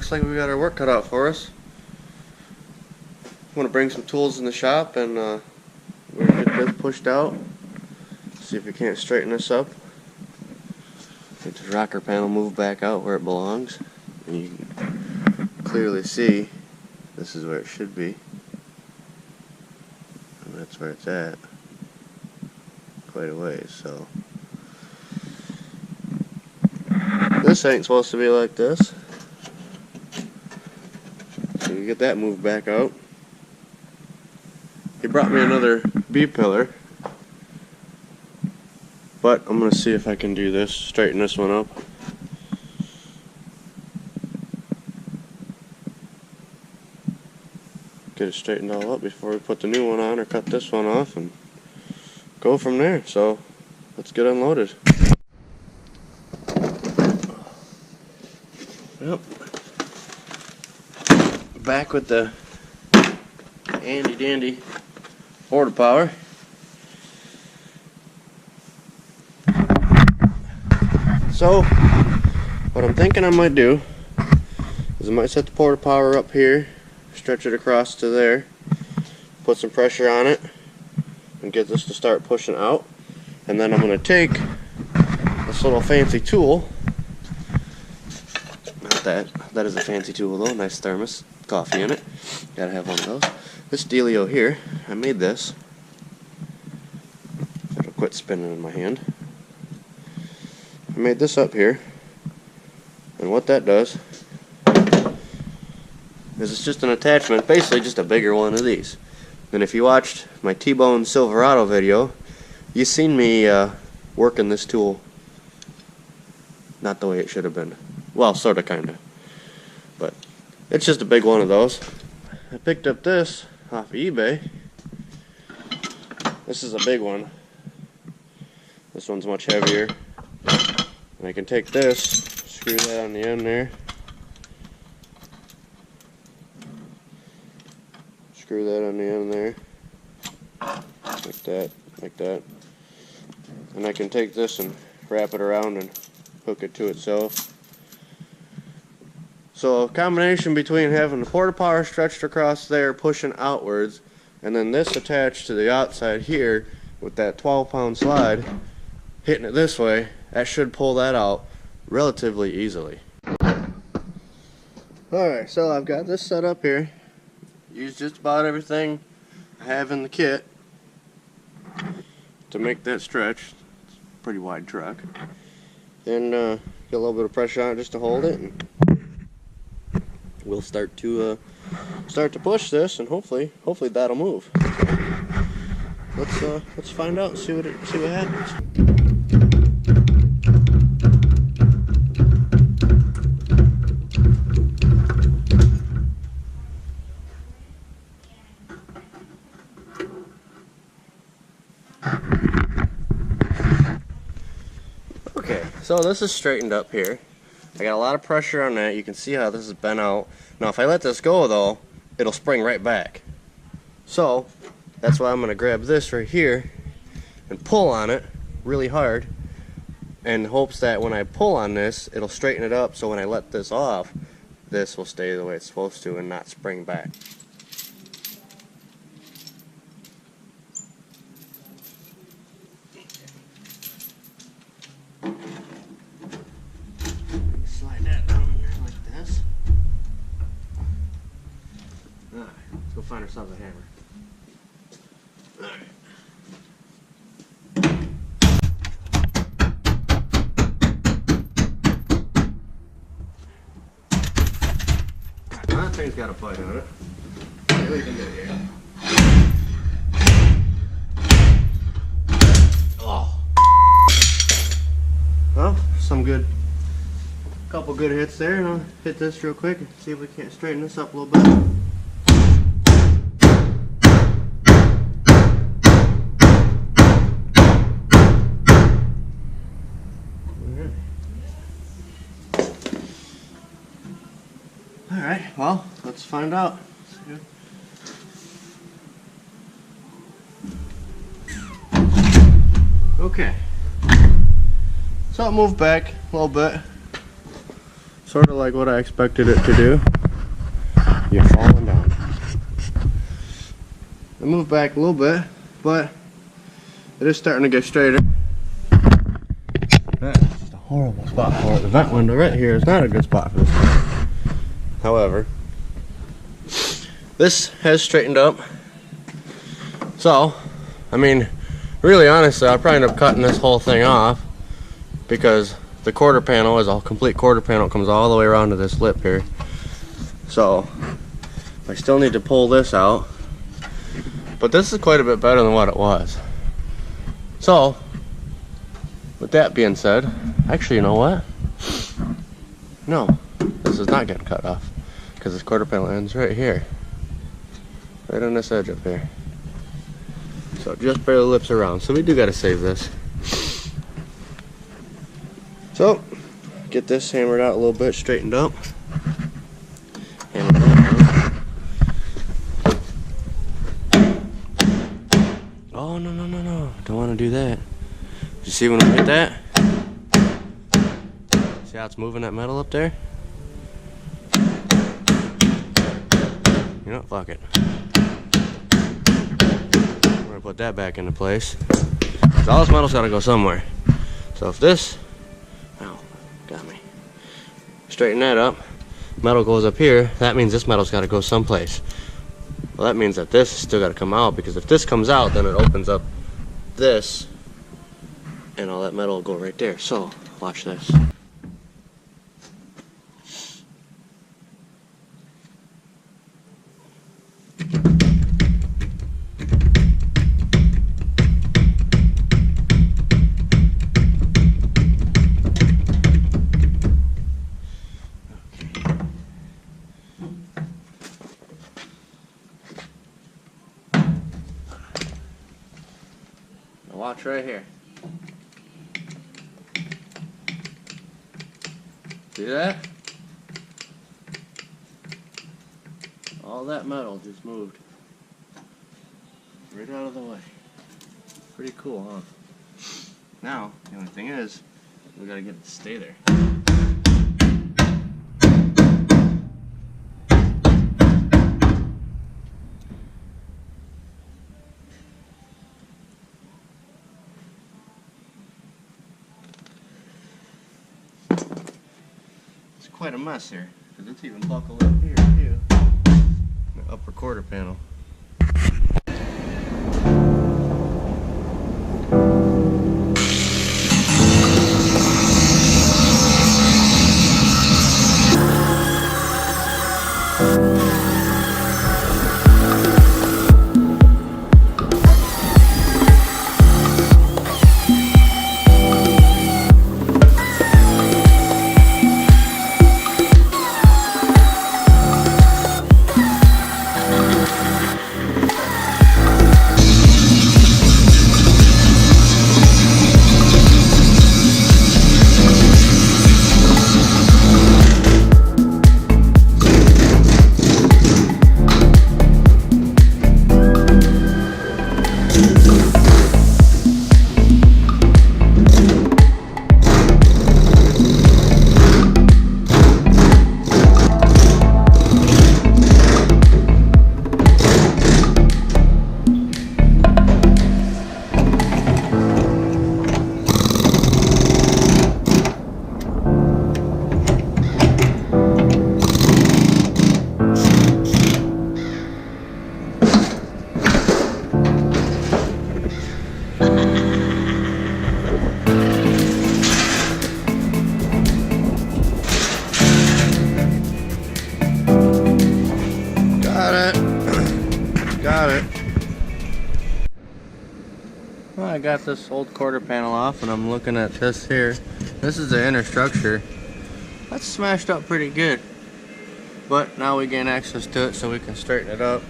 looks like we got our work cut out for us. I'm going to bring some tools in the shop and we're going to get this pushed out. See if we can't straighten this up. Get the rocker panel moved back out where it belongs. And you can clearly see this is where it should be. And that's where it's at. Quite a ways, so. This ain't supposed to be like this. So you get that moved back out. He brought me another B-pillar. But I'm going to see if I can do this, straighten this one up. Get it straightened all up before we put the new one on or cut this one off and go from there. So let's get unloaded. Yep. Back with the handy dandy porta power. So what I'm thinking I might do is I might set the porta power up here, stretch it across to there, put some pressure on it and get this to start pushing out, and then I'm going to take this little fancy tool. That is a fancy tool though, nice thermos, coffee in it, gotta have one of those. This dealio here, I made this, it'll quit spinning in my hand. I made this up here, and what that does is it's just an attachment, basically just a bigger one of these. And if you watched my T-Boned Silverado video, you seen me working this tool not the way it should have been. Well, sorta, kinda. But it's just a big one of those. I picked up this off of eBay. This is a big one. This one's much heavier. And I can take this, screw that on the end there. Screw that on the end there. Like that. And I can take this and wrap it around and hook it to itself. So a combination between having the porta power stretched across there pushing outwards and then this attached to the outside here with that 12-pound slide hitting it this way, that should pull that out relatively easily. Alright, so I've got this set up here. Use just about everything I have in the kit to make that stretch. It's a pretty wide truck. Then get a little bit of pressure on it just to hold it, and we'll start to push this, and hopefully that'll move. Let's find out and see what happens. Okay, so this is straightened up here. I got a lot of pressure on that. You can see how this is bent out. Now if I let this go though, it'll spring right back. So that's why I'm going to grab this right here and pull on it really hard in hopes that when I pull on this, it'll straighten it up, so when I let this off, this will stay the way it's supposed to and not spring back. Slide that down like this. Alright, let's go find ourselves a hammer. Alright. That thing's got a bite on it. Maybe we can get it here. Oh. Well, couple good hits there, and I'll hit this real quick and see if we can't straighten this up a little bit. Alright, well, let's find out. Okay. So it moved back a little bit. sort of like what I expected it to do. You're falling down. I moved back a little bit, but it is starting to get straighter. That's just a horrible spot for it. The vent window right here is not a good spot for this car. However, this has straightened up. So, I mean, really honestly, I'll probably end up cutting this whole thing off because the quarter panel is a complete quarter panel. It comes all the way around to this lip here. So, I still need to pull this out. But this is quite a bit better than what it was. So, with that being said, actually, you know what? No, this is not getting cut off because this quarter panel ends right here. Right on this edge up here. So it just barely lips around. So we do gotta save this. So, get this hammered out a little bit, straightened up. Hammer that out. Oh, no. Don't wanna do that. You see when I hit that? See how it's moving that metal up there? You know, fuck it. We're gonna put that back into place. So all this metal's gotta go somewhere. So if this, ow, got me. Straighten that up. Metal goes up here. That means this metal's gotta go someplace. Well, that means that this is still gotta come out because if this comes out, then it opens up this, and all that metal will go right there. So watch this. Watch right here. See that? All that metal just moved right out of the way. Pretty cool, huh? Now, the only thing is, we gotta get it to stay there. Quite a mess here, because it's even buckled up here too. The upper quarter panel. Got it. Well, I got this old quarter panel off and I'm looking at this here. This is the inner structure. That's smashed up pretty good. But now we gain access to it so we can straighten it up.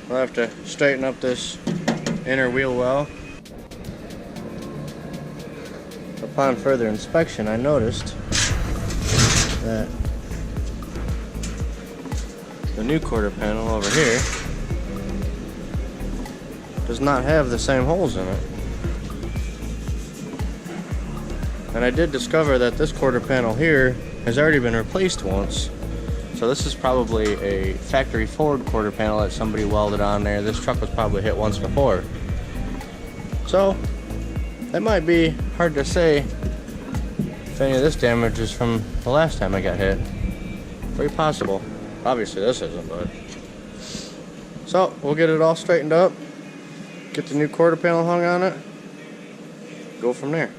We'll have to straighten up this inner wheel well. Upon further inspection, I noticed that the new quarter panel over here does not have the same holes in it. And I did discover that this quarter panel here has already been replaced once. So this is probably a factory Ford quarter panel that somebody welded on there. This truck was probably hit once before. So that might be hard to say if any of this damage is from the last time I got hit. Very possible. Obviously this isn't, but. So we'll get it all straightened up, get the new quarter panel hung on it, go from there.